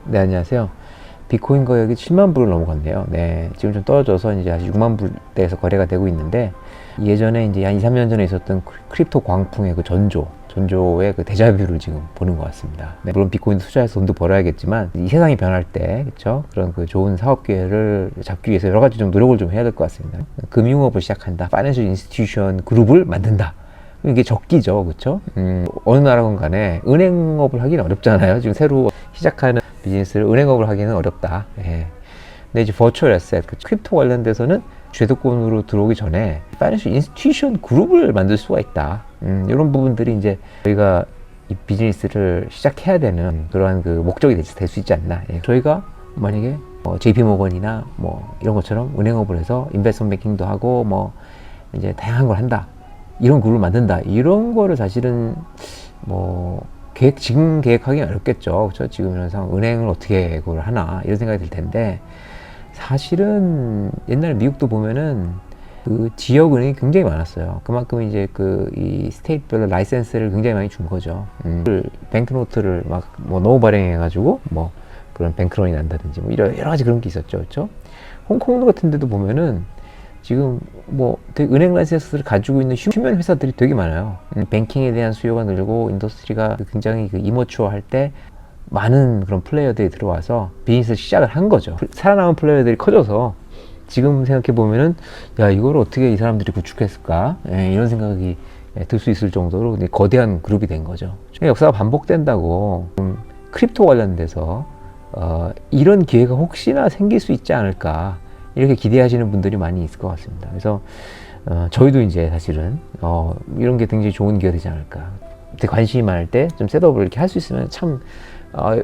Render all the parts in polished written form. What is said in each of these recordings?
네, 안녕하세요. 비트코인 가격이 7만 불을 넘어갔네요. 네, 지금 좀 떨어져서 이제 아직 6만 불대에서 거래가 되고 있는데, 예전에 이제 한 2, 3년 전에 있었던 크립토 광풍의 그 전조의 그 데자뷰를 지금 보는 것 같습니다. 네, 물론 비트코인 투자해서 돈도 벌어야겠지만, 이 세상이 변할 때, 그쵸? 그런 그 좋은 사업 기회를 잡기 위해서 여러 가지 좀 노력을 좀 해야 될 것 같습니다. 금융업을 시작한다. 파이낸셜 인스티튜션 그룹을 만든다. 이게 적기죠, 그렇죠? 어느 나라건 간에 은행업을 하기는 어렵잖아요. 지금 새로 시작하는 비즈니스를 은행업을 하기는 어렵다. 예. 근데 이제 버추얼 에셋, 크립토 관련돼서는 제도권으로 들어오기 전에 파이낸셜 인스티튜션 그룹을 만들 수가 있다. 이런 부분들이 이제 저희가 이 비즈니스를 시작해야 되는 그러한 그 목적이 될 수 있지 않나. 예. 저희가 만약에 JP 모건이나 뭐 이런 것처럼 은행업을 해서 인베스트먼트 뱅킹도 하고 뭐 이제 다양한 걸 한다. 이런 그룹을 만든다. 이런 거를 사실은 뭐 지금 계획하기는 어렵겠죠. 그렇죠? 지금 이런 상황 은행을 어떻게 그걸 하나 이런 생각이 들 텐데, 사실은 옛날 미국도 보면은 그 지역 은행이 굉장히 많았어요. 그만큼 이제 이 스테이트별로 라이센스를 굉장히 많이 준 거죠. 뱅크노트를 막 뭐 너무 발행해가지고 뭐 그런 뱅크런이 난다든지 뭐 여러 가지 그런 게 있었죠. 그렇죠? 홍콩 같은 데도 보면은 지금 뭐 되게 은행 라이센스를 가지고 있는 휴면 회사들이 되게 많아요. 뱅킹에 대한 수요가 늘고 인더스트리가 굉장히 이머추어 할 때 많은 그런 플레이어들이 들어와서 비즈니스를 시작을 한 거죠. 살아남은 플레이어들이 커져서 지금 생각해 보면은 야, 이걸 어떻게 이 사람들이 구축했을까? 이런 생각이 들 수 있을 정도로 거대한 그룹이 된 거죠. 역사가 반복된다고 크립토 관련돼서 이런 기회가 혹시나 생길 수 있지 않을까, 이렇게 기대하시는 분들이 많이 있을 것 같습니다. 그래서 저희도 이제 사실은 이런 게 굉장히 좋은 기회가 되지 않을까. 관심이 많을 때 좀 셋업을 이렇게 할 수 있으면 참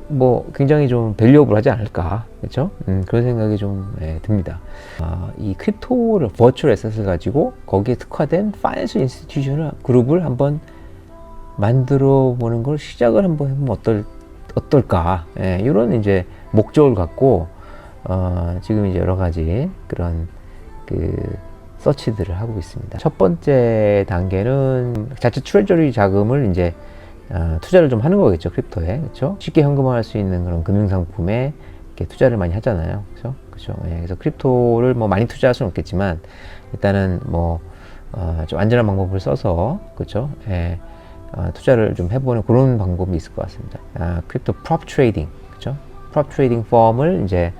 뭐 굉장히 좀 밸류업을 하지 않을까, 그렇죠? 그런 생각이 좀 듭니다. 이 크립토를 버추얼 에셋을 가지고 거기에 특화된 파이낸셜 인스티튜션 그룹을 한번 만들어 보는 걸 시작을 한번 해보면 어떨까? 이런 이제 목적을 갖고 지금 이제 여러 가지 그런 서치들을 하고 있습니다. 첫 번째 단계는 자체 트레저리 자금을 이제 투자를 좀 하는 거겠죠, 크립토에. 그렇죠? 쉽게 현금화할 수 있는 그런 금융상품에 이렇게 투자를 많이 하잖아요. 그렇죠? 그렇죠? 그래서 크립토를 뭐 많이 투자할 수는 없겠지만 일단은 뭐 좀 안전한 방법을 써서, 그렇죠? 투자를 좀 해보는 그런 방법이 있을 것 같습니다. 크립토 프롭 트레이딩, 그렇죠? 프롭 트레이딩 펌을 이제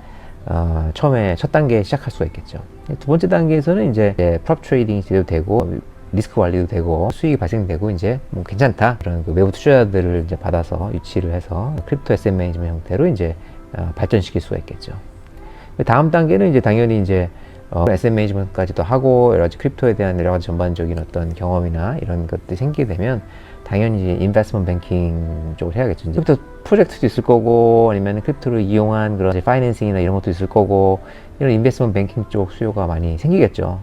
처음에 첫 단계 시작할 수가 있겠죠. 두 번째 단계에서는 이제 프롭 트레이딩이 제대로 되고 리스크 관리도 되고 수익이 발생되고 이제 뭐 괜찮다, 그런 외부 투자자들을 이제 받아서 유치를 해서 크립토 에셋 매니지먼트 형태로 이제 발전시킬 수가 있겠죠. 다음 단계는 이제 당연히 이제 에셋 매니지먼트까지도 하고 여러 가지 크립토에 대한 여러 가지 전반적인 어떤 경험이나 이런 것들이 생기게 되면 당연히 이제 인베스트먼트 뱅킹 쪽을 해야겠죠. 크립토 프로젝트도 있을 거고, 아니면 크립토를 이용한 그런 이제 파이낸싱이나 이런 것도 있을 거고, 이런 인베스트먼트 뱅킹 쪽 수요가 많이 생기겠죠.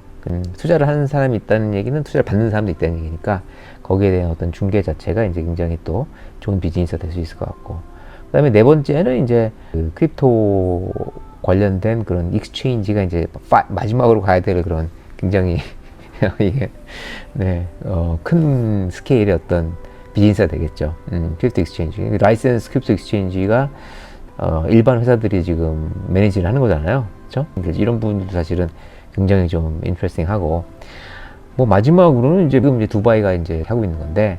투자를 하는 사람이 있다는 얘기는 투자를 받는 사람도 있다는 얘기니까 거기에 대한 어떤 중개 자체가 이제 굉장히 또 좋은 비즈니스가 될 수 있을 것 같고, 그 다음에 네 번째는 이제 크립토 관련된 그런 익스체인지가 이제 마지막으로 가야 될 그런 굉장히 이게 큰 스케일의 어떤 비즈니스가 되겠죠. 크립토 익스체인지, 라이센스 크립토 익스체인지가 일반 회사들이 지금 매니지를 하는 거잖아요. 그렇죠? 이런 부분들도 사실은 굉장히 좀 인트레스팅하고, 뭐 마지막으로는 이제 지금 이제 두바이가 이제 하고 있는 건데,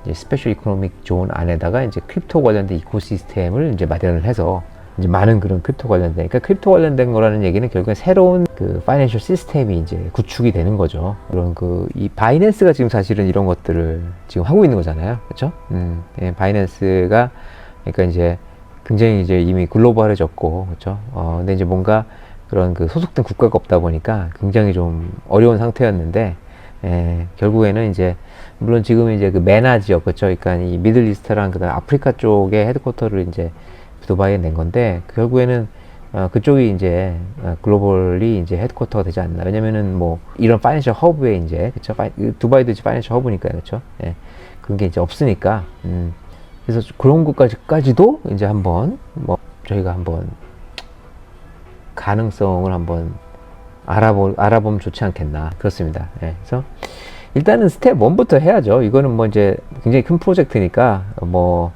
이제 스페셜 이코노믹 존 안에다가 이제 크립토 관련된 이코시스템을 이제 마련을 해서 이제 많은 그런 크립토 관련된, 그러니까 크립토 관련된 거라는 얘기는 결국엔 새로운 그 파이낸셜 시스템이 이제 구축이 되는 거죠. 그런 이 바이낸스가 지금 사실은 이런 것들을 지금 하고 있는 거잖아요. 그렇죠? 바이낸스가 그러니까 이제 굉장히 이제 이미 글로벌해졌고, 그렇죠? 근데 이제 뭔가 그런 소속된 국가가 없다 보니까 굉장히 좀 어려운 상태였는데, 결국에는 이제 물론 지금 이제 메나 지역, 그렇죠? 그러니까 이 미들 이스트랑 그다음 아프리카 쪽에 헤드쿼터를 이제 두바이에 낸 건데, 결국에는 그쪽이 이제 글로벌리 이제 헤드쿼터가 되지 않나. 왜냐면은 뭐 이런 파이낸셜 허브에 이제, 그렇죠? 두바이도 이제 파이낸셜 허브니까요, 그렇죠? 그런 게 이제 없으니까, 그래서 그런 것까지도 이제 한번 뭐 저희가 한번 가능성을 한번 알아보면 좋지 않겠나. 그렇습니다. 그래서 일단은 스텝 1부터 해야죠. 이거는 뭐 이제 굉장히 큰 프로젝트니까 뭐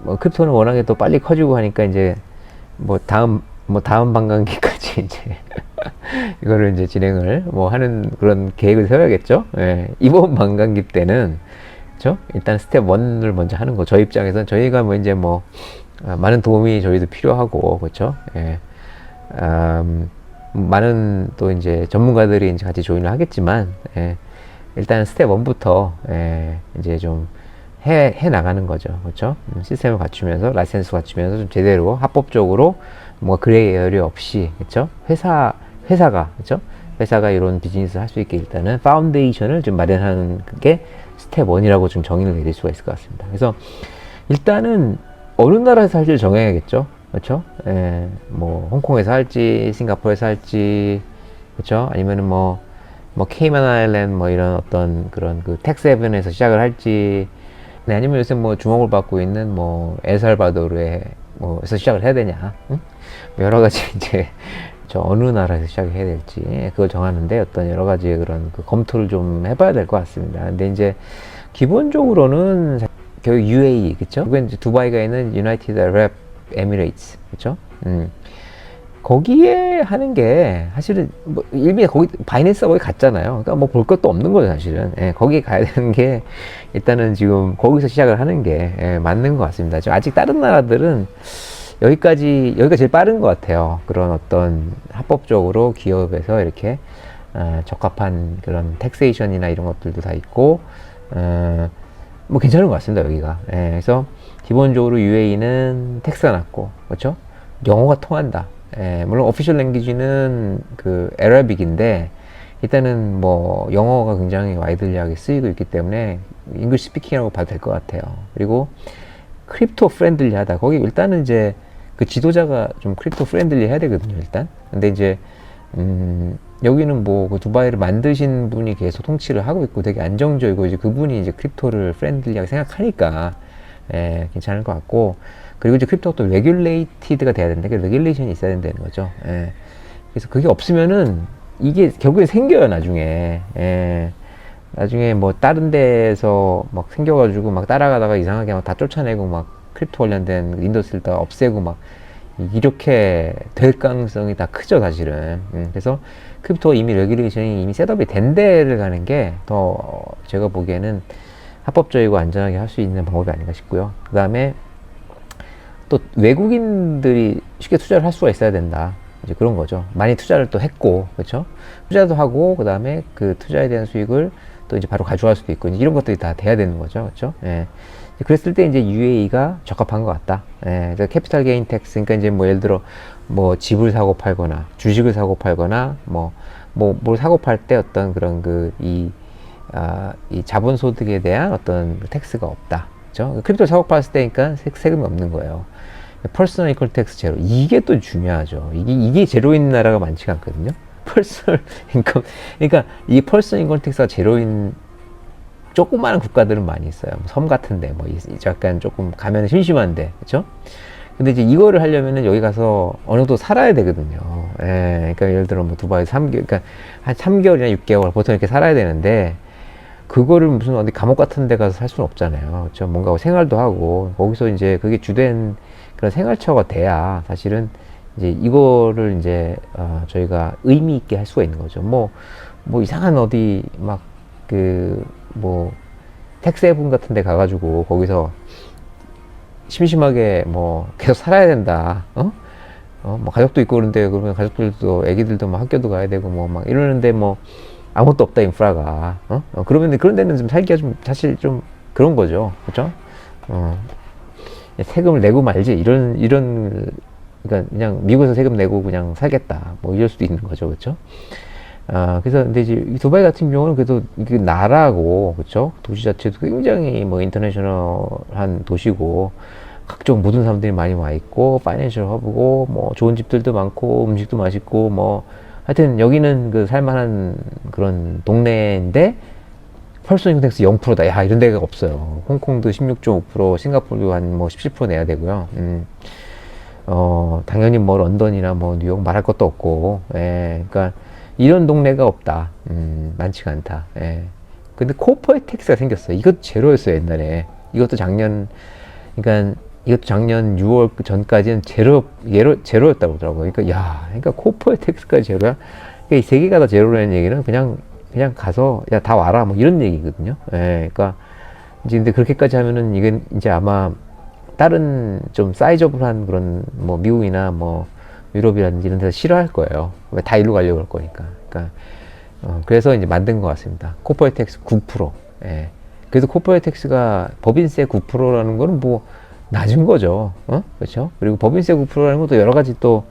뭐 크립토는 워낙에 또 빨리 커지고 하니까 이제 다음 반감기까지 이제 이거를 이제 진행을 뭐 하는 그런 계획을 세워야겠죠. 예, 이번 반감기 때는 그렇죠? 일단 스텝 1을 먼저 하는 거. 저희 입장에서는 저희가 뭐 이제 뭐 많은 도움이 저희도 필요하고 그렇죠. 예. 많은 또 이제 전문가들이 이제 같이 조인을 하겠지만 예, 일단 스텝 1부터 예, 이제 좀 해 나가는 거죠. 그렇죠? 시스템을 갖추면서 라이센스 갖추면서 좀 제대로 합법적으로 뭔가 그레이 에어리 없이 그렇죠? 회사가 그렇죠? 회사가 이런 비즈니스를 할 수 있게 일단은 파운데이션을 좀 마련하는 게 스텝 1이라고 좀 정의를 내릴 수가 있을 것 같습니다. 그래서 일단은 어느 나라에서 할지를 정해야겠죠. 그렇죠? 예, 뭐 홍콩에서 할지 싱가포르에서 할지 그렇죠? 아니면은 뭐 케이만 아일랜드 뭐 이런 어떤 그런 그 텍스 헤븐에서 시작을 할지 네, 아니면 요새 뭐 주목을 받고 있는 뭐 엘살바도르에 뭐에서 시작을 해야 되냐 응? 뭐 여러 가지 이제 저 어느 나라에서 시작을 해야 될지 그걸 정하는데 어떤 여러 가지 그런 그 검토를 좀 해봐야 될 것 같습니다. 근데 이제 기본적으로는 결국 UAE 그쵸? 그게 이제 두바이가 있는 United Arab Emirates 그쵸? 거기에 하는 게 사실은 뭐 일미 거기 바이낸스가 거기 갔잖아요. 그러니까 뭐 볼 것도 없는 거죠 사실은. 예, 거기 가야 되는 게 일단은 지금 거기서 시작을 하는 게 예, 맞는 것 같습니다. 지금 아직 다른 나라들은 여기가 제일 빠른 것 같아요. 그런 어떤 합법적으로 기업에서 이렇게 적합한 그런 텍세이션이나 이런 것들도 다 있고 뭐 괜찮은 것 같습니다 여기가. 예, 그래서 기본적으로 UAE는 텍스가 낮고 그렇죠? 영어가 통한다. 예, 물론 오피셜 랭귀지는 그 아라빅인데 일단은 뭐 영어가 굉장히 와이들리하게 쓰이고 있기 때문에 잉글리시 스피킹이라고 봐도 될 것 같아요. 그리고 크립토 프렌들리하다. 거기 일단은 이제 그 지도자가 좀 크립토 프렌들리 해야 되거든요 일단. 근데 이제 여기는 뭐 그 두바이를 만드신 분이 계속 통치를 하고 있고 되게 안정적이고 이제 그분이 이제 크립토를 프렌들리하게 생각하니까 예, 괜찮을 것 같고. 그리고 이제 크립토가 또 레귤레이티드가 돼야 된다. 레귤레이션이 있어야 된다는 거죠. 예. 그래서 그게 없으면은 이게 결국에 생겨요, 나중에. 예. 나중에 뭐 다른 데에서 막 생겨가지고 막 따라가다가 이상하게 막 다 쫓아내고 막 크립토 관련된 인더스트리를 다 없애고 막 이렇게 될 가능성이 다 크죠, 사실은. 그래서 크립토가 이미 레귤레이션이 이미 셋업이 된 데를 가는 게 더 제가 보기에는 합법적이고 안전하게 할 수 있는 방법이 아닌가 싶고요. 그 다음에 또 외국인들이 쉽게 투자를 할 수가 있어야 된다. 이제 그런 거죠. 많이 투자를 또 했고, 그렇죠? 투자도 하고, 그 다음에 그 투자에 대한 수익을 또 이제 바로 가져갈 수도 있고, 이런 것들이 다 돼야 되는 거죠. 그렇죠? 예. 그랬을 때 이제 UAE가 적합한 것 같다. 예. 그래서 캐피탈 게인 텍스, 그러니까 이제 뭐 예를 들어 뭐 집을 사고 팔거나, 주식을 사고 팔거나, 뭘 사고 팔 때 어떤 그런 이 자본소득에 대한 어떤 텍스가 없다. 그렇죠? 크립토를 사고 팔았을 때니까 세금이 없는 거예요. 퍼스널 인컬 텍스 제로. 이게 또 중요하죠. 이게 제로인 나라가 많지가 않거든요. 퍼스널 인컴. 그러니까 이 퍼스널 인컬 텍스가 제로인 조그마한 국가들은 많이 있어요. 섬 같은데, 약간 조금 가면 심심한데, 그쵸? 근데 이제 이거를 하려면은 여기 가서 어느 정도 살아야 되거든요. 예, 그러니까 예를 들어 뭐 두바이 3개월, 그러니까 한 3개월이나 6개월 보통 이렇게 살아야 되는데, 그거를 무슨 어디 감옥 같은 데 가서 살 수는 없잖아요. 그렇죠? 뭔가 생활도 하고, 거기서 이제 그게 주된 그런 생활처가 돼야 사실은 이제 이거를 이제 저희가 의미 있게 할 수가 있는 거죠. 뭐 이상한 어디 텍스 헤븐 같은 데 가가지고 거기서 심심하게 계속 살아야 된다. 뭐 가족도 있고 그런데 그러면 가족들도 애기들도 막 학교도 가야 되고 막 이러는데 아무것도 없다 인프라가. 그러면 그런 데는 좀 살기가 좀 사실 좀 그런 거죠. 그렇죠? 세금을 내고 말지 그러니까 그냥 미국에서 세금 내고 그냥 살겠다 이럴 수도 있는 거죠. 그렇죠? 그래서 근데 이제 두바이 같은 경우는 그래도 이게 나라고 그렇죠? 도시 자체도 굉장히 인터내셔널한 도시고 각종 모든 사람들이 많이 와 있고 파이낸셜 허브고 좋은 집들도 많고 음식도 맛있고 하여튼 여기는 그 살만한 그런 동네인데 퍼스널 인컴 텍스 0%다. 야, 이런 데가 없어요. 홍콩도 16.5%, 싱가포르도 한 17% 내야 되고요. 당연히 런던이나 뉴욕 말할 것도 없고, 예, 그러니까 이런 동네가 없다. 많지가 않다. 예. 근데 코퍼레이트 텍스가 생겼어요. 이것도 제로였어요, 옛날에. 이것도 작년, 그러니까 이것도 작년 6월 전까지는 제로였다고 그러더라고요. 그러니까, 야, 그러니까 코퍼레이트 텍스까지 제로야? 그러니까 이 세 개가 다 제로라는 얘기는 그냥 가서, 야, 다 와라. 뭐 이런 얘기거든요. 예, 그러니까, 이제 근데 그렇게까지 하면은 이건 이제 아마 다른 좀 사이저블한 그런 뭐 미국이나 뭐 유럽이라든지 이런 데서 싫어할 거예요. 왜 다 일로 가려고 할 거니까. 그러니까, 그래서 이제 만든 것 같습니다. 코퍼레이트 텍스 9%. 예. 그래서 코퍼레이트 텍스가 법인세 9%라는 거는 뭐 낮은 거죠. 그렇죠? 그리고 법인세 9%라는 것도 여러 가지 또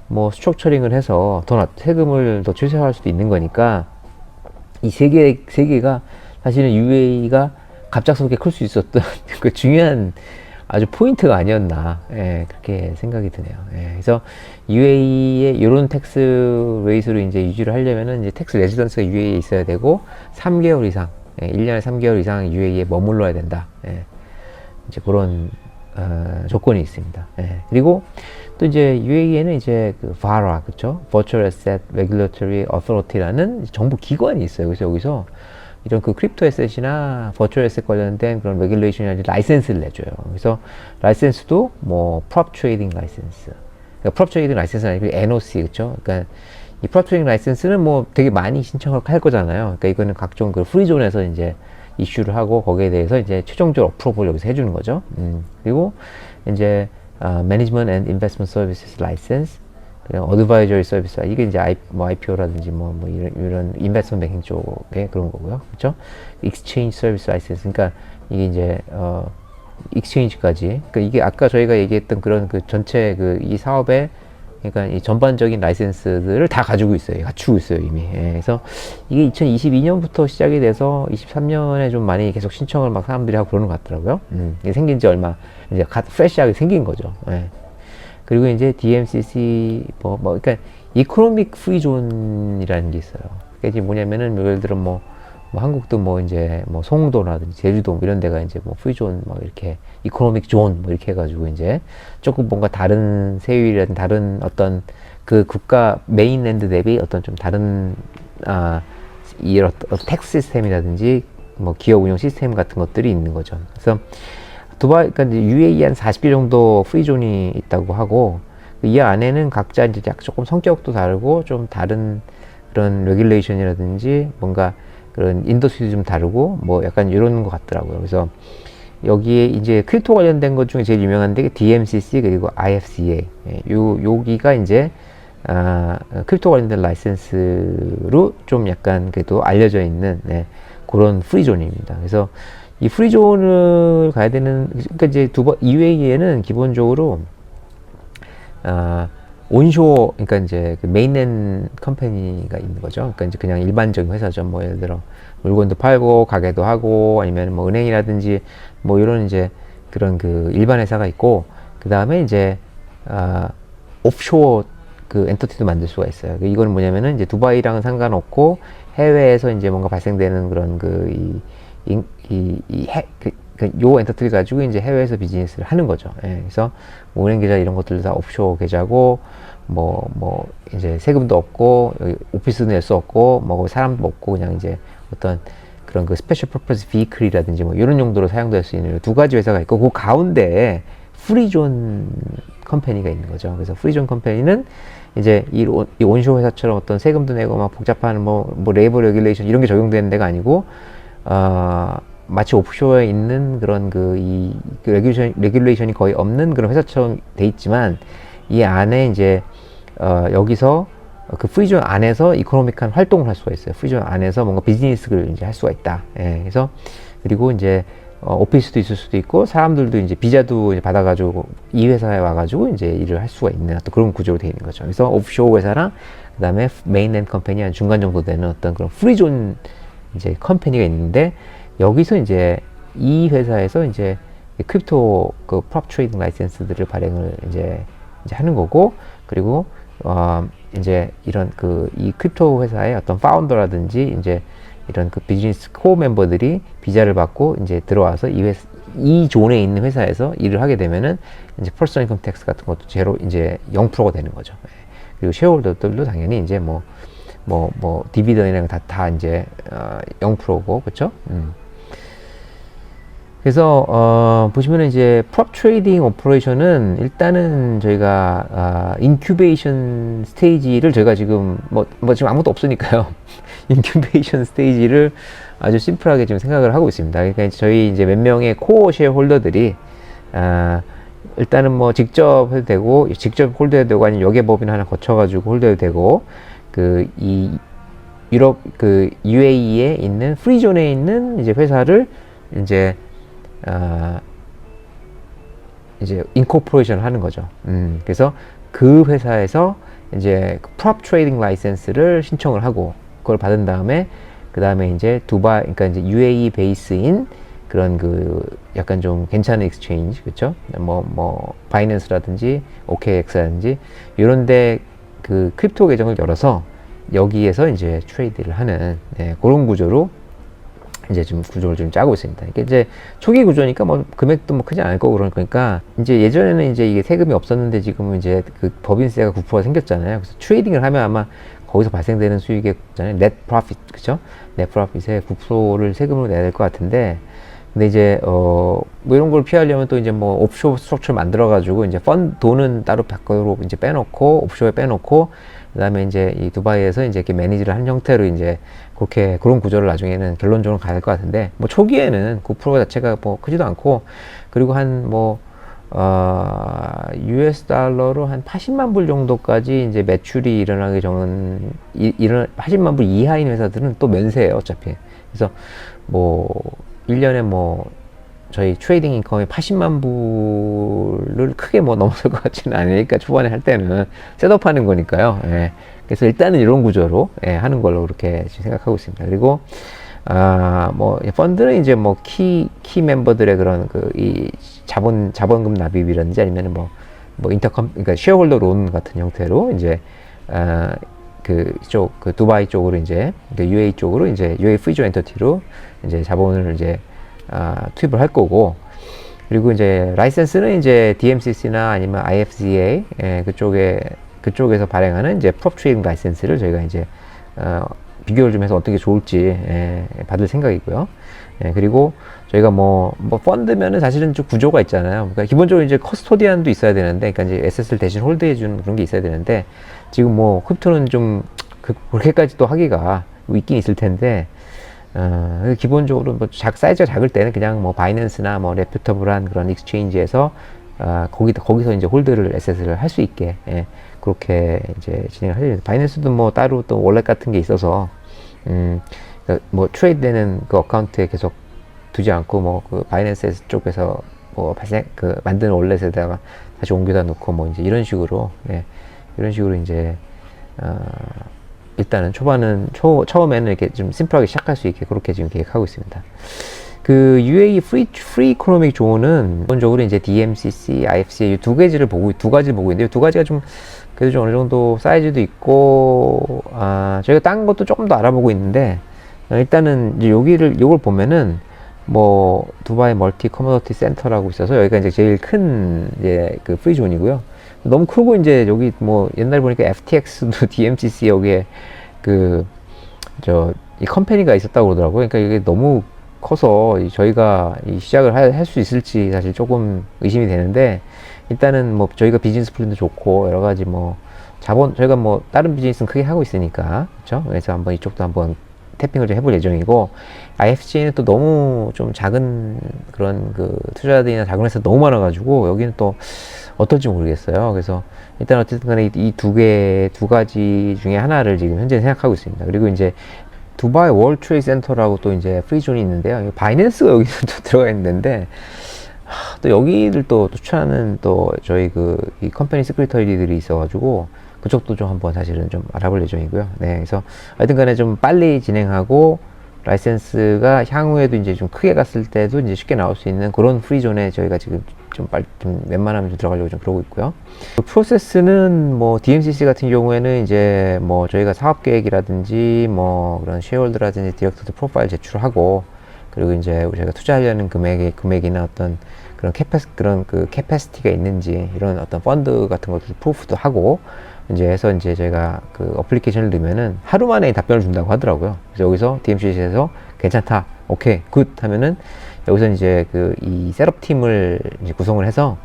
뭐 스트럭처링을 해서 세금을 더 최소화할 수도 있는 거니까 이 세 개가 사실은 UAE가 갑작스럽게 클 수 있었던 그 중요한 아주 포인트가 아니었나, 예, 그렇게 생각이 드네요. 예, 그래서 UAE의 이런 텍스 레이스로 이제 유지를 하려면은 이제 텍스 레지던스가 UAE에 있어야 되고 3개월 이상, 1년에 3개월 이상 UAE에 머물러야 된다. 예, 이제 그런 조건이 있습니다. 예, 그리고 또 이제 UAE에는 이제 그 VARA, 그쵸? Virtual Asset Regulatory Authority라는 정부 기관이 있어요. 그래서 여기서 이런 그 크립토 에셋이나 버추얼 에셋 관련된 그런 레귤레이션이 라이센스를 내줘요. 그래서 라이센스도 뭐 프롭 트레이딩 라이센스, 그러니까 프롭 트레이딩 라이센스는 아니고 NOC, 그렇죠? 그러니까 이 프롭 트레이딩 라이센스는 뭐 되게 많이 신청을 할 거잖아요. 그러니까 이거는 각종 그 프리존에서 이제 이슈를 하고 거기에 대해서 이제 최종적으로 어프로벌 여기서 해주는 거죠. 그리고 이제 Management and Investment Services License, 어드바이저리 서비스, 이게 이제 IPO라든지 뭐 이런 인베스트먼트 뱅킹 쪽에 그런 거고요. 그렇죠? 익스체인지 서비스 라이센스, 그러니까 이게 이제 익스체인지까지, 그러니까 이게 아까 저희가 얘기했던 그런 그 전체 그 이 사업의, 그러니까 이 전반적인 라이센스들을 다 가지고 있어요. 갖추고 있어요, 이미. 예, 그래서 이게 2022년부터 시작이 돼서 23년에 좀 많이 계속 신청을 막 사람들이 하고 그러는 것 같더라고요. 이게 생긴 지 얼마 이제 프레시하게 생긴 거죠. 예. 그리고 이제 DMCC 그러니까 이코노믹 프리존이라는 게 있어요. 그게 이제 뭐냐면은 예를 들어 뭐 한국도 뭐 이제 뭐 송도라든지 제주도 이런 데가 이제 뭐 프리존 막 이렇게 이코노믹 존 뭐 이렇게 해가지고 이제 조금 뭔가 다른 세율이라든지 다른 어떤 그 국가 메인랜드 대비 어떤 좀 다른 이런 텍스 시스템이라든지 뭐 기업 운영 시스템 같은 것들이 있는 거죠. 그래서 두바이, 그러니까 UAE 한 40개 정도 프리존이 있다고 하고, 이 안에는 각자 이제 조금 성격도 다르고, 좀 다른 그런 레귤레이션이라든지, 뭔가 그런 인더스트리도 좀 다르고, 뭐 약간 이런 것 같더라고요. 그래서 여기에 이제 크립토 관련된 것 중에 제일 유명한 게 DMCC 그리고 IFCA. 여기가 이제, 크립토 관련된 라이센스로 좀 약간 그래도 알려져 있는, 그런 프리존입니다. 그래서 이 프리존을 가야 되는, 그러니까 이제 UAE에는 기본적으로 온쇼어, 그러니까 이제 그 메인랜드 컴퍼니가 있는 거죠. 그러니까 이제 그냥 일반적인 회사죠. 뭐 예를 들어 물건도 팔고 가게도 하고 아니면 뭐 은행이라든지 뭐 이런 이제 그런 그 일반 회사가 있고, 그 다음에 이제 옵쇼어 그 엔터티도 만들 수가 있어요. 이거는 뭐냐면은 이제 두바이랑은 상관없고 해외에서 이제 뭔가 발생되는 그런 요 엔터티를 가지고 이제 해외에서 비즈니스를 하는 거죠. 예, 그래서 뭐 은행 계좌 이런 것들도 다 옵쇼어 계좌고, 이제 세금도 없고, 오피스도 낼 수 없고, 뭐 사람도 없고, 그냥 이제 어떤 그런 그 스페셜 퍼포스 비클이라든지 뭐 이런 용도로 사용될 수 있는 두 가지 회사가 있고, 그 가운데에 프리존 컴퍼니가 있는 거죠. 그래서 프리존 컴퍼니는 이제 이 온쇼 회사처럼 어떤 세금도 내고 막 복잡한 뭐 레이버 레귤레이션 이런 게 적용되는 데가 아니고, 마치 옵쇼어에 있는 그런 레귤레이션이 거의 없는 그런 회사처럼 돼 있지만, 이 안에 이제, 여기서 그 프리존 안에서 이코노믹한 활동을 할 수가 있어요. 프리존 안에서 뭔가 비즈니스를 이제 할 수가 있다. 예, 그래서, 그리고 이제, 오피스도 있을 수도 있고, 사람들도 이제 비자도 이제 받아가지고, 이 회사에 와가지고 이제 일을 할 수가 있는 또 그런 구조로 되어 있는 거죠. 그래서 옵쇼어 회사랑, 그 다음에 메인랜드 컴퍼니 한 중간 정도 되는 어떤 그런 프리존 이제 컴퍼니가 있는데, 여기서 이제 이 회사에서 이제 크립토 그 프롭 트레이딩 라이센스들을 발행을 이제 하는 거고, 그리고 이제 이런 이 크립토 회사의 어떤 파운더라든지 이제 이런 그 비즈니스 코어 멤버들이 비자를 받고 이제 들어와서 이 존에 있는 회사에서 일을 하게 되면은 이제 퍼스널 인컴 텍스 같은 것도 제로 이제 0%가 되는 거죠. 그리고 쉐어홀더들도 당연히 이제 디비던이랑 다 이제 0%고, 그렇죠? 그래서 보시면은 이제 프롭 트레이딩 오퍼레이션은 일단은 저희가 인큐베이션 스테이지를 저희가 지금 뭐 지금 아무것도 없으니까요. 인큐베이션 스테이지를 아주 심플하게 지금 생각을 하고 있습니다. 그러니까 이제 저희 이제 몇 명의 코어 쉐어홀더들이 일단은 뭐 직접 해도 되고, 직접 홀드해도 되고, 아니면 여객법인 하나 거쳐가지고 홀드해도 되고, 이 유럽 UAE에 있는 프리존에 있는 이제 회사를 이제 인코퍼레이션 하는 거죠. 그래서 그 회사에서 이제 프롭 트레이딩 라이센스를 신청을 하고, 그걸 받은 다음에 그 다음에 이제 두바이, 그러니까 이제 UAE 베이스인 그런 약간 좀 괜찮은 익스체인지, 그쵸? 바이낸스라든지 OKX라든지 이런데 크립토 계정을 열어서 여기에서 이제 트레이드를 하는 그런 구조로 이제 좀 구조를 좀 짜고 있습니다. 이게 이제 초기 구조니까 뭐 금액도 뭐 크지 않을 거고 그러니까 이제 예전에는 이제 이게 세금이 없었는데 지금은 이제 법인세가 9%가 생겼잖아요. 그래서 트레이딩을 하면 아마 거기서 발생되는 수익의 net profit, 그쵸? net profit의 9%를 세금으로 내야 될 것 같은데, 근데 이제 뭐 이런 걸 피하려면 또 이제 뭐 옵쇼어 스트럭처를 만들어 가지고 이제 돈은 따로 밖으로 이제 빼놓고 옵쇼어에 빼놓고 그다음에 이제 이 두바이에서 이제 이렇게 매니지를 한 형태로 이제 그런 구조를 나중에는 결론적으로 가야 될 것 같은데, 뭐 초기에는 9% 자체가 뭐 크지도 않고, 그리고 US 달러로 한 80만 불 정도까지 이제 매출이 일어나기 전은 80만 불 이하인 회사들은 또 면세예요, 어차피. 그래서 뭐 1년에 뭐 저희 트레이딩 인컴이 80만 불을 크게 뭐 넘어설 것 같지는 않으니까, 초반에 할 때는 셋업하는 거니까요. 예. 그래서 일단은 이런 구조로 하는 걸로 그렇게 지금 생각하고 있습니다. 그리고 뭐 펀드는 이제 뭐 키 멤버들의 그런 이 자본금 납입이라든지 아니면은 뭐 그러니까 쉐어홀더 론 같은 형태로 이제 두바이 쪽으로 이제 UAE 쪽으로 이제 UAE 프리존 엔터티로 이제 자본을 이제 투입을 할 거고, 그리고 이제 라이센스는 이제 DMCC나 아니면 IFCA 그쪽에서 발행하는 이제 프롭 트레이딩 라이센스를 저희가 이제 비교를 좀 해서 어떤 게 좋을지 받을 생각이고요. 그리고 저희가 뭐 펀드면은 사실은 좀 구조가 있잖아요. 그러니까 기본적으로 이제 커스토디안도 있어야 되는데, 그러니까 이제 에셋을 대신 홀드해주는 그런 게 있어야 되는데, 지금 뭐 크립토는 좀 그렇게까지 또 하기가 있긴 있을 텐데, 기본적으로 뭐 사이즈가 작을 때는 그냥 뭐 바이낸스나 뭐 레퓨터블한 그런 익스체인지에서 거기서 이제 홀드를 에셋을 할 수 있게 그렇게 이제 진행을 하죠. 바이낸스도 뭐 따로 또 월렛 같은 게 있어서 뭐 트레이드되는 그 어카운트에 계속 두지 않고 뭐 바이낸스 쪽에서 뭐 만드는 월렛에다가 다시 옮겨다 놓고 뭐 이제 이런 식으로 이제 일단은 처음에는 이렇게 좀 심플하게 시작할 수 있게 그렇게 지금 계획하고 있습니다. UAE 프리 이코노믹 존은 기본적으로 이제 DMCC, IFCA 두 가지를 보고 있는데요. 두 가지가 좀 그래도 좀 어느 정도 사이즈도 있고, 저희가 딴 것도 조금 더 알아보고 있는데, 일단은 이제 요걸 보면은 뭐 두바이 멀티 커머더티 센터라고 있어서 여기가 이제 제일 큰 이제 프리존이고요. 너무 크고 이제 여기 뭐 옛날 보니까 FTX도 DMCC 여기에 이 컴퍼니가 있었다고 그러더라고요. 그러니까 이게 너무 커서 저희가 이 시작을 할 수 있을지 사실 조금 의심이 되는데, 일단은 뭐 저희가 비즈니스 플랜도 좋고 여러 가지 뭐 저희가 뭐 다른 비즈니스는 크게 하고 있으니까, 그렇죠? 그래서 한번 이쪽도 한번 태핑을 좀 해볼 예정이고, IFC는 또 너무 좀 작은 그런 투자자들이나 작은 회사 너무 많아가지고 여기는 또 어떨지 모르겠어요. 그래서 일단 어쨌든 간에 이 두 가지 중에 하나를 지금 현재 생각하고 있습니다. 그리고 이제 두바이 월드 트레이드 센터라고 또 이제 프리존이 있는데요. 바이낸스가 여기서 또 들어가 있는데, 또 여기를 또 추천하는 또 저희 이 컴퍼니 시크리터리들이 있어가지고 그쪽도 좀 한번 사실은 좀 알아볼 예정이고요. 그래서 하여튼 간에 좀 빨리 진행하고, 라이센스가 향후에도 이제 좀 크게 갔을 때도 이제 쉽게 나올 수 있는 그런 프리존에 저희가 지금 좀 웬만하면 좀 들어가려고 좀 그러고 있고요. 프로세스는 뭐 DMCC 같은 경우에는 이제 뭐 저희가 사업 계획이라든지 뭐 그런 쉐어홀더라든지 디렉터드 프로파일 제출하고, 그리고 이제 저희가 투자하려는 금액이나 어떤 그런 캐패시티가 있는지 이런 어떤 펀드 같은 것들 프로프도 하고 이제 해서 이제 저희가 어플리케이션을 넣으면은 하루 만에 답변을 준다고 하더라고요. 그래서 여기서 DMCC에서 괜찮다, 오케이, 굿 하면은 여기서 이제 이 셋업 팀을 이제 구성을 해서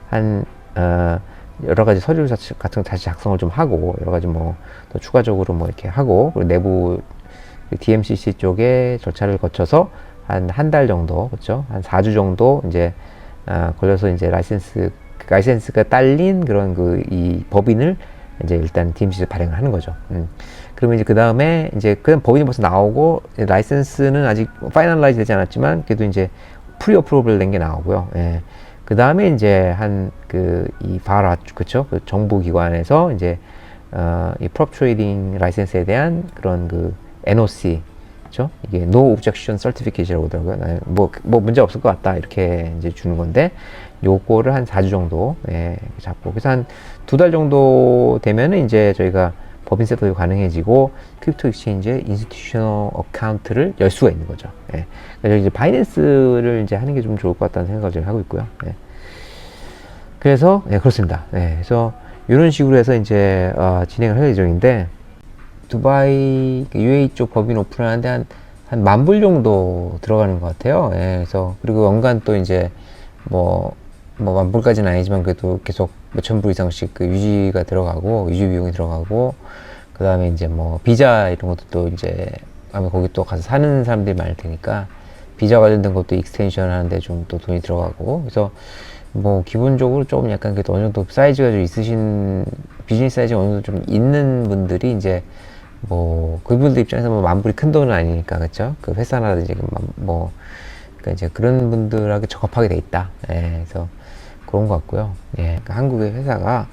한 여러 가지 서류 같은 거 다시 작성을 좀 하고, 여러 가지 뭐 더 추가적으로 뭐 이렇게 하고, 그리고 내부 DMCC 쪽에 절차를 거쳐서 한 달 정도, 그렇죠? 한 4주 정도 이제 걸려서 이제 라이센스가 딸린 그런 이 법인을 이제 일단 DMCC에 발행을 하는 거죠. 그러면 이제 그 다음에 이제 그 법인이 벌써 나오고, 라이센스는 아직 파이널라이즈 되지 않았지만 그래도 이제 프리 어프로벌 된 게 나오고요. 예. 그 다음에 이제 이 바라, 그쵸? 그 정부 기관에서 이제 이 프롭 트레이딩 라이센스에 대한 그런 NOC, 그쵸? 이게 No Objection Certificate라고 하더라고요. 뭐 문제 없을 것 같다 이렇게 이제 주는 건데, 요거를 한 4주 정도 잡고, 그래서 한 2달 정도 되면은 이제 저희가 법인 셋업이 가능해지고 크립토 익스체인지에 인스티튜셔널 어카운트를 열 수가 있는 거죠. 예. 그래서 이제 바이낸스를 이제 하는 게 좀 좋을 것 같다는 생각을 제가 하고 있고요. 예. 그래서 그렇습니다. 예. 그래서 이런 식으로 해서 이제 진행을 할 예정인데, 두바이 UAE 쪽 법인 오픈하는데 한 10,000불 정도 들어가는 것 같아요. 예. 그래서 그리고 연간 또 이제 뭐 10,000불까지는 아니지만 그래도 계속 몇천 불 이상씩 유지가 들어가고, 유지 비용이 들어가고, 그 다음에 이제 뭐 비자 이런 것도 또 이제 아마 거기 또 가서 사는 사람들이 많을 테니까 비자 관련된 것도 익스텐션 하는데 좀 또 돈이 들어가고, 그래서 뭐 기본적으로 조금 약간 그래도 어느 정도 사이즈가 좀 있으신, 비즈니스 사이즈가 어느 정도 좀 있는 분들이 이제 뭐 그분들 입장에서 뭐 10,000불이 큰 돈은 아니니까, 그쵸? 그 회사라든지 그러니까 이제 그런 분들하게 적합하게 돼 있다. 예, 그래서 그런 것 같고요. 예, 그러니까 한국의 회사가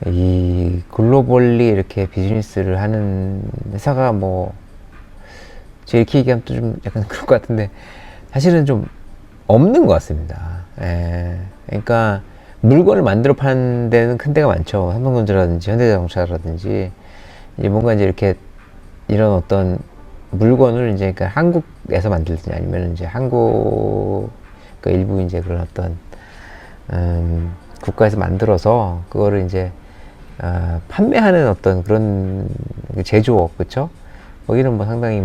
이 글로벌리 이렇게 비즈니스를 하는 회사가 뭐 제 이렇게 얘기하면 또 좀 약간 그럴 것 같은데 사실은 좀 없는 것 같습니다. 예, 그러니까 물건을 만들어 파는 데는 큰 데가 많죠. 삼성전자라든지 현대자동차라든지 이제 뭔가 이제 이렇게 이런 어떤 물건을 이제 그러니까 한국에서 만들든지 아니면 이제 한국 그러니까 일부 이제 그런 어떤 국가에서 만들어서 그거를 이제 판매하는 어떤 그런 제조업, 그쵸? 거기는 뭐 상당히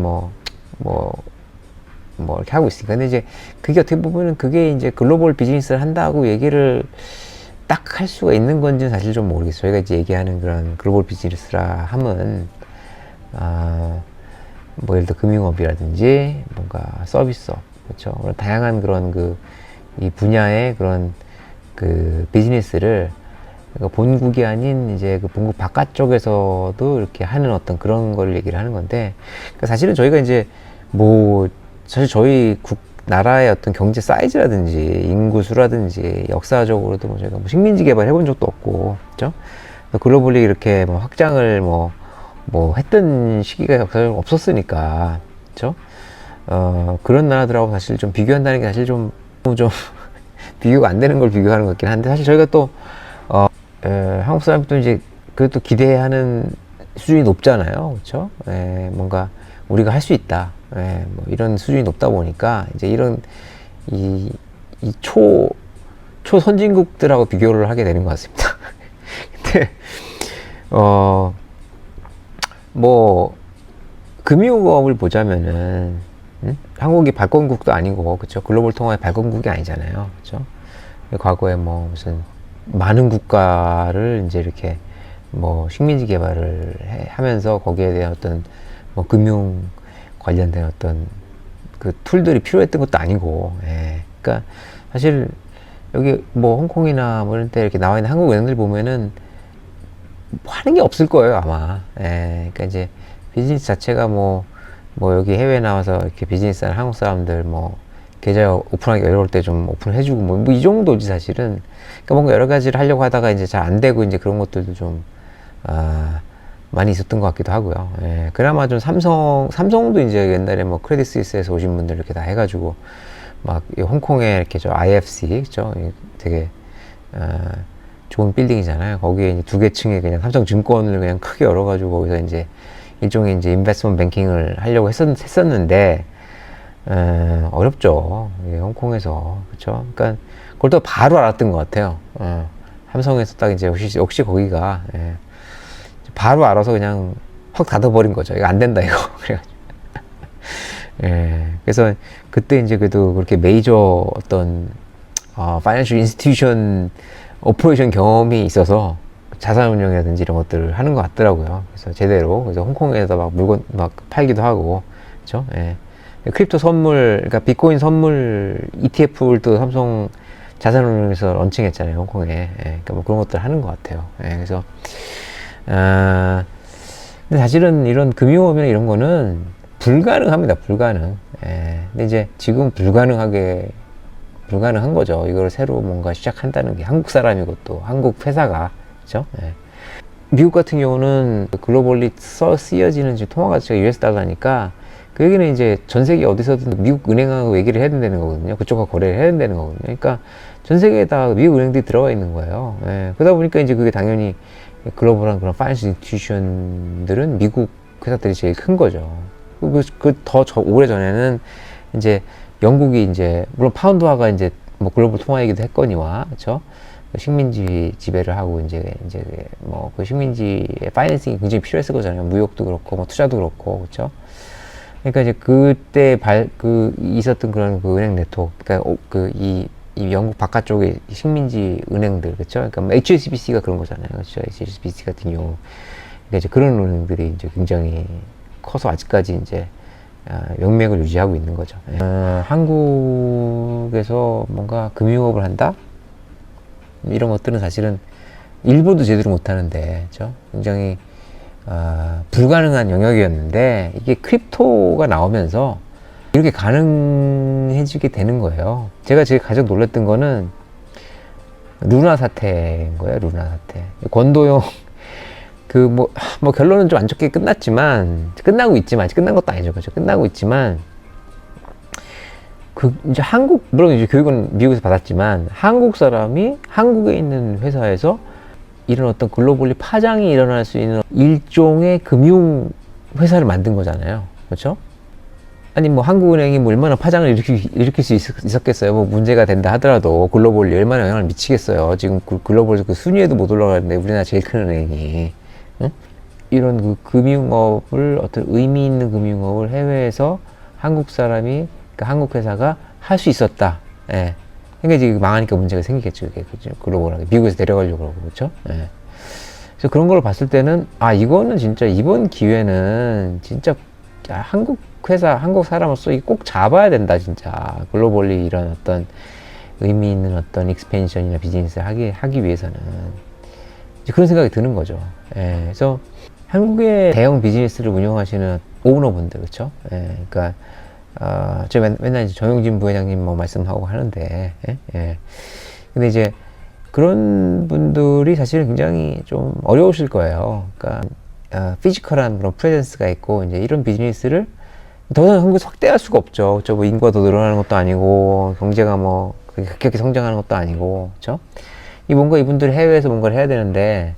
이렇게 하고 있으니까. 근데 이제 그게 어떻게 보면은 그게 이제 글로벌 비즈니스를 한다고 얘기를 딱 할 수가 있는 건지는 사실 좀 모르겠어요. 저희가 이제 얘기하는 그런 글로벌 비즈니스라 함은, 뭐 예를 들어 금융업이라든지 뭔가 서비스업, 그렇죠? 다양한 그런 이 분야의 그런 비즈니스를 그러니까 본국이 아닌 이제 본국 바깥쪽에서도 이렇게 하는 어떤 그런 걸 얘기를 하는 건데, 그러니까 사실은 저희가 이제 사실 저희 나라의 어떤 경제 사이즈라든지 인구수라든지 역사적으로도 저희가 식민지 개발 해본 적도 없고, 그렇죠? 글로벌리 이렇게 확장을 했던 시기가 역사적으로 없었으니까, 그렇죠? 그런 나라들하고 사실 좀 비교한다는 게 사실 좀 비교가 안 되는 걸 비교하는 것 같긴 한데, 사실 저희가 또 한국 사람도 이제 그것도 기대하는 수준이 높잖아요, 그렇죠? 뭔가 우리가 할 수 있다, 뭐 이런 수준이 높다 보니까 이제 이런 이 초선진국들하고 비교를 하게 되는 것 같습니다. 근데 뭐 금융업을 보자면은 한국이 발권국도 아니고, 그렇죠? 글로벌 통화의 발권국이 아니잖아요, 그렇죠? 과거에 뭐 무슨 많은 국가를 이제 이렇게 식민지 개발을 하면서 거기에 대한 어떤 금융 관련된 어떤 그 툴들이 필요했던 것도 아니고, 그러니까 사실 여기 홍콩이나 이런 데 이렇게 나와 있는 한국 은행들 보면은 하는 게 없을 거예요, 아마. 그러니까 이제 비즈니스 자체가 여기 해외에 나와서 이렇게 비즈니스 하는 한국 사람들 계좌 오픈하기 어려울 때 좀 오픈해주고 이 정도지 사실은. 그러니까 뭔가 여러 가지를 하려고 하다가 이제 잘 안 되고 이제 그런 것들도 좀 많이 있었던 것 같기도 하고요. 그나마 좀 삼성도 이제 옛날에 크레딧 스위스에서 오신 분들 이렇게 다 해가지고 홍콩에 이렇게 IFC, 그죠? 되게 좋은 빌딩이잖아요. 거기에 이제 2개 층에 그냥 삼성증권을 그냥 크게 열어가지고 거기서 이제 일종의 이제 인베스트먼트 뱅킹을 하려고 했었는데 어렵죠. 홍콩에서, 그렇죠? 그러니까 그걸 또 바로 알았던 것 같아요. 삼성에서 딱 이제 역시 거기가 바로 알아서 그냥 확 닫아버린 거죠. 이거 안 된다 이거. 그래가지고 예, 그래서 그때 이제 그래도 그렇게 메이저 어떤 파이낸셜 인스티튜션 오퍼레이션 경험이 있어서 자산 운용이라든지 이런 것들을 하는 것 같더라고요. 그래서 제대로 그래서 홍콩에서 막 물건 막 팔기도 하고, 그렇죠? 예. 크립토 선물, 그러니까 비트코인 선물 ETF를 또 삼성 자산운용에서 런칭했잖아요, 홍콩에. 예. 그러니까 뭐 그런 것들 하는 것 같아요. 예. 그래서 근데 사실은 이런 금융업이나 이런 거는 불가능합니다, 불가능. 예. 근데 이제 지금 불가능한 거죠. 이걸 새로 뭔가 시작한다는 게 한국 사람이고 또 한국 회사가, 그렇죠? 예. 미국 같은 경우는 글로벌리 쓰여지는 지금 통화 가치가 US 달러니까 그 얘기는 이제 전 세계 어디서든 미국 은행하고 얘기를 해야 된다는 거거든요. 그쪽과 거래를 해야 된다는 거거든요. 그러니까 전 세계에 다 미국 은행들이 들어가 있는 거예요. 예. 그러다 보니까 이제 그게 당연히 글로벌한 그런 파이낸셜 인스티튜션들은 미국 회사들이 제일 큰 거죠. 더 오래 전에는 이제 영국이 이제 물론 파운드화가 이제 뭐 글로벌 통화이기도 했거니와, 그렇죠? 식민지 지배를 하고 이제 뭐 그 식민지의 파이낸싱이 굉장히 필요했을 거잖아요. 무역도 그렇고 뭐 투자도 그렇고, 그렇죠? 그러니까 이제 그때 있었던 그런 그 은행 네트워크, 그러니까 이 영국 바깥쪽의 식민지 은행들, 그렇죠? 그러니까 뭐 HSBC가 그런 거잖아요, 그렇죠? HSBC 같은 경우, 그러니까 이제 그런 은행들이 이제 굉장히 커서 아직까지 이제 명맥을 유지하고 있는 거죠. 한국에서 뭔가 금융업을 한다? 이런 것들은 사실은 일부도 제대로 못하는데, 그렇죠? 굉장히 불가능한 영역이었는데 이게 크립토가 나오면서 이렇게 가능해지게 되는 거예요. 제가 제일 가장 놀랐던 거는 루나 사태인 거예요. 루나 사태. 권도용 뭐 결론은 좀 안 좋게 끝나고 있지만 아직 끝난 것도 아니죠, 그죠? 끝나고 있지만 이제 물론 이제 교육은 미국에서 받았지만 한국 사람이 한국에 있는 회사에서 이런 어떤 글로벌리 파장이 일어날 수 있는 일종의 금융 회사를 만든 거잖아요, 그렇죠? 아니 뭐 한국은행이 뭐 얼마나 파장을 일으킬 수 있었겠어요. 뭐 문제가 된다 하더라도 글로벌리 얼마나 영향을 미치겠어요. 지금 글로벌 그 순위에도 못 올라가는데 우리나라 제일 큰 은행이, 응? 이런 그 금융업을 어떤 의미 있는 금융업을 해외에서 한국 사람이, 그러니까 한국 회사가 할 수 있었다. 예. 그러니까 지금 망하니까 문제가 생기겠죠. 이게 글로벌하게 미국에서 내려가려고 그러고, 그렇죠? 예. 그래서 그런 걸 봤을 때는 이거는 진짜 이번 기회는 진짜 한국 회사, 한국 사람으로서 꼭 잡아야 된다, 진짜. 글로벌리 이런 어떤 의미 있는 어떤 익스펜션이나 비즈니스를 하기 위해서는. 그런 생각이 드는 거죠. 예. 그래서 한국의 대형 비즈니스를 운영하시는 오너분들, 그렇죠? 예. 그러니까 제가 맨날 이제 정용진 부회장님 뭐 말씀하고 하는데, 예? 예. 근데 이제 그런 분들이 사실은 굉장히 좀 어려우실 거예요. 그러니까 피지컬한 그런 프레젠스가 있고 이제 이런 비즈니스를 더 이상 한국에서 확대할 수가 없죠. 그렇죠? 뭐 인구가 더 늘어나는 것도 아니고 경제가 뭐 급격히 성장하는 것도 아니고, 그렇죠? 뭔가 이분들이 해외에서 뭔가를 해야 되는데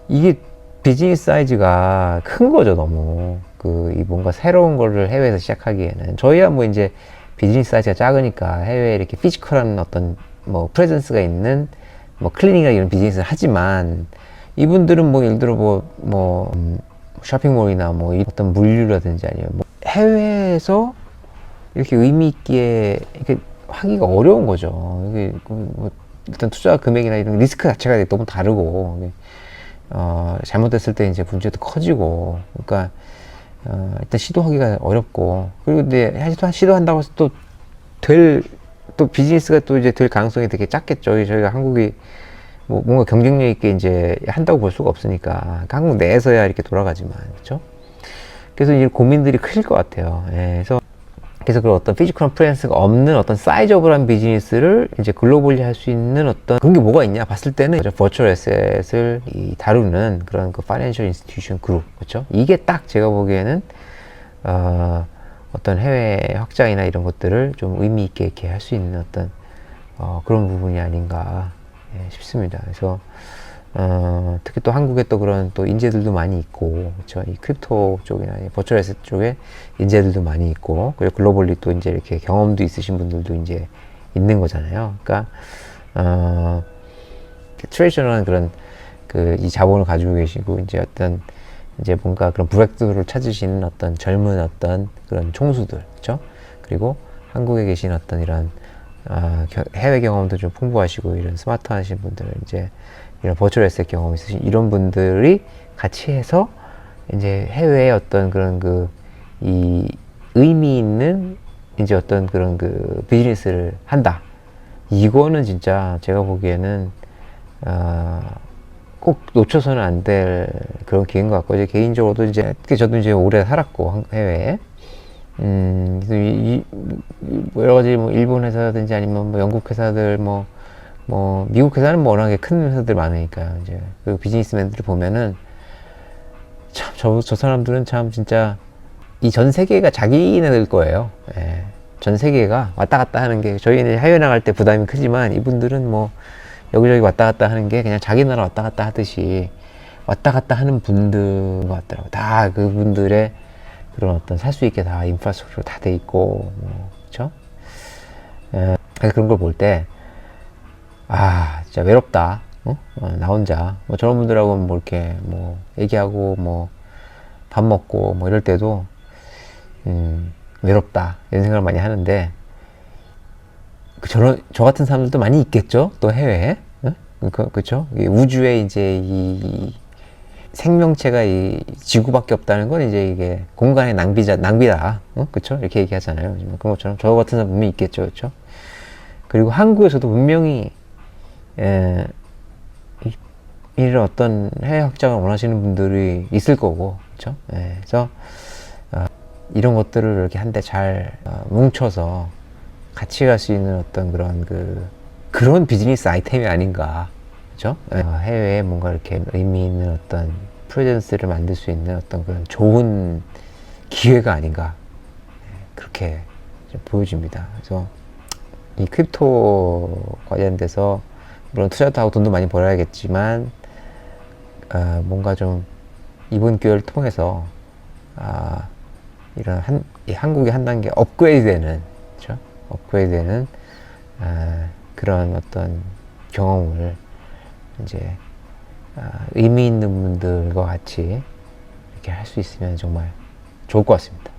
이게 비즈니스 사이즈가 큰 거죠, 너무. 이 뭔가 새로운 거를 해외에서 시작하기에는 저희야 뭐 이제 비즈니스 사이즈가 작으니까 해외에 이렇게 피지컬한 어떤 뭐 프레젠스가 있는 뭐 클리닉이나 이런 비즈니스를 하지만 이분들은 뭐 예를 들어 쇼핑몰이나 뭐 어떤 물류라든지 아니면 뭐 해외에서 이렇게 의미 있게 이렇게 하기가 어려운 거죠. 이게 뭐 일단 투자 금액이나 이런 리스크 자체가 너무 다르고 잘못됐을 때 이제 문제도 커지고, 그러니까 일단 시도하기가 어렵고, 그리고 근데 시도한다고 해서 또 비즈니스가 또 이제 될 가능성이 되게 작겠죠. 저희가 한국이 뭐 뭔가 경쟁력 있게 이제 한다고 볼 수가 없으니까. 그러니까 한국 내에서야 이렇게 돌아가지만, 그렇죠? 그래서 이제 고민들이 크실 것 같아요. 예, 그래서 그런 어떤 피지컬한 프레젠스가 없는 어떤 사이저블한 비즈니스를 이제 글로벌리 할 수 있는 어떤 그런 게 뭐가 있냐 봤을 때는 버추얼 에셋을 다루는 그런 그 파이낸셜 인스티튜션 그룹, 그렇죠? 이게 딱 제가 보기에는 어떤 해외 확장이나 이런 것들을 좀 의미 있게 이렇게 할 수 있는 어떤 그런 부분이 아닌가 싶습니다. 그래서 특히 또 한국에 또 그런 또 인재들도 많이 있고, 그렇죠? 이 크립토 쪽이나 버추얼 에셋 쪽에 인재들도 많이 있고, 그리고 글로벌리 또 이제 이렇게 경험도 있으신 분들도 이제 있는 거잖아요. 그러니까 트레디셔널한 그런 이 자본을 가지고 계시고 이제 어떤 이제 뭔가 그런 브렉스루를 찾으시는 어떤 젊은 어떤 그런 총수들, 그렇죠? 그리고 한국에 계신 어떤 이런 해외 경험도 좀 풍부하시고 이런 스마트하신 분들, 이제 이런 버추얼 에셋 경험 있으신 이런 분들이 같이 해서 이제 해외의 어떤 그런 이 의미 있는 이제 어떤 그런 비즈니스를 한다. 이거는 진짜 제가 보기에는 꼭 놓쳐서는 안 될 그런 기회인 것 같고, 이제 개인적으로도 이제 특히 저도 이제 오래 살았고 해외에, 그래서 뭐 여러 가지 뭐 일본 회사든지 아니면 뭐 영국 회사들 뭐 미국 회사는 뭐 워낙에 큰 회사들 많으니까요. 이제 그 비즈니스맨들을 보면은 참 저 사람들은 참 진짜 이 전 세계가 자기네들 거예요. 예. 전 세계가 왔다 갔다 하는 게, 저희는 해외 나갈 때 부담이 크지만 이분들은 뭐 여기저기 왔다 갔다 하는 게 그냥 자기 나라 왔다 갔다 하듯이 왔다 갔다 하는 분들인 것 같더라고요. 다 그분들의 그런 어떤 살 수 있게 다 인프라스트럭처로 다 돼 있고, 그쵸? 그런 걸 볼 때, 진짜 외롭다. 나 혼자. 뭐 저런 분들하고 뭐 이렇게 뭐 얘기하고 뭐 밥 먹고 뭐 이럴 때도, 외롭다. 이런 생각을 많이 하는데, 저 같은 사람들도 많이 있겠죠? 또 해외에. 그쵸? 우주에 이제 이 생명체가 이 지구밖에 없다는 건 이제 이게 공간의 낭비다. 그쵸? 이렇게 얘기하잖아요. 그런 것처럼 저 같은 사람 분명히 있겠죠. 그쵸? 그리고 한국에서도 분명히, 이런 어떤 해외 확장을 원하시는 분들이 있을 거고, 그쵸? 그래서, 이런 것들을 이렇게 한데 잘 뭉쳐서 같이 갈 수 있는 어떤 그런 비즈니스 아이템이 아닌가. 그죠? 해외에 뭔가 이렇게 의미 있는 어떤 프레젠스를 만들 수 있는 어떤 그런 좋은 기회가 아닌가. 그렇게 보여집니다. 그래서 이 크립토 관련돼서 물론 투자도 하고 돈도 많이 벌어야겠지만, 뭔가 좀 이번 기회를 통해서, 이런 한국이 한 단계 업그레이드 되는, 그렇죠? 업그레이드 되는, 그런 어떤 경험을 이제, 의미 있는 분들과 같이 이렇게 할 수 있으면 정말 좋을 것 같습니다.